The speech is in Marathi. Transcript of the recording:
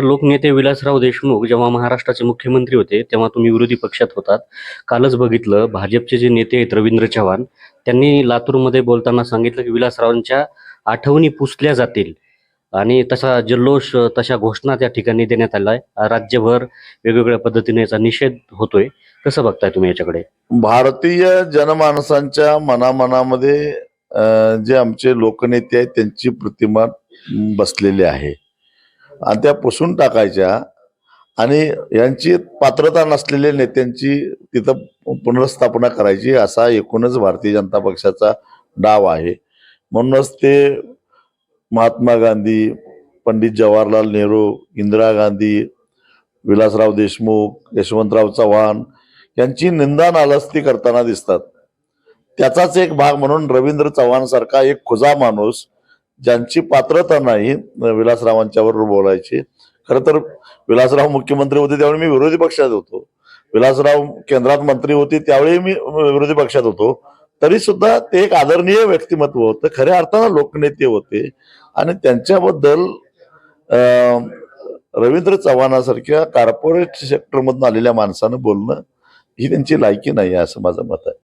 लोकनेते विलासराव देशमुख जेव्हा महाराष्ट्राचे मुख्यमंत्री होते तेव्हा तुम्ही विरोधी पक्षात होतात. कालच बघितलं भाजपचे जे नेते आहेत रवींद्र चव्हाण त्यांनी लातूरमध्ये बोलताना सांगितलं की विलासरावांच्या आठवणी पुसल्या जातील आणि तसा जल्लोष तशा घोषणा त्या ठिकाणी देण्यात आल्या आहे. राज्यभर वेगवेगळ्या पद्धतीने याचा निषेध होतोय. कसं बघताय तुम्ही याच्याकडे? भारतीय जनमानसांच्या मनामनामध्ये जे आमचे लोकनेते आहेत त्यांची प्रतिमा बसलेली आहे आणि त्या पुसून टाकायच्या आणि यांची पात्रता नसलेल्या नेत्यांची तिथं पुनर्स्थापना करायची असा एकूणच भारतीय जनता पक्षाचा डाव आहे. म्हणूनच ते महात्मा गांधी, पंडित जवाहरलाल नेहरू, इंदिरा गांधी, विलासराव देशमुख, यशवंतराव चव्हाण यांची निंदा नालस्ती करताना दिसतात. त्याचाच एक भाग म्हणून रवींद्र चव्हाण सारखा एक खुजा माणूस ज्यांची पात्रता नाही विलासरावांच्यावर बोलायची. खर तर विलासराव मुख्यमंत्री होते त्यावेळी मी विरोधी पक्षात होतो. विलासराव केंद्रात मंत्री होते त्यावेळी मी विरोधी पक्षात होतो. तरी सुद्धा ते एक आदरणीय व्यक्तिमत्व होतं, खऱ्या अर्थानं लोकनेते होते आणि त्यांच्याबद्दल रवींद्र चव्हाणासारख्या कॉर्पोरेट सेक्टरमधून आलेल्या माणसानं बोलणं ही त्यांची लायकी नाही असं माझं मत आहे.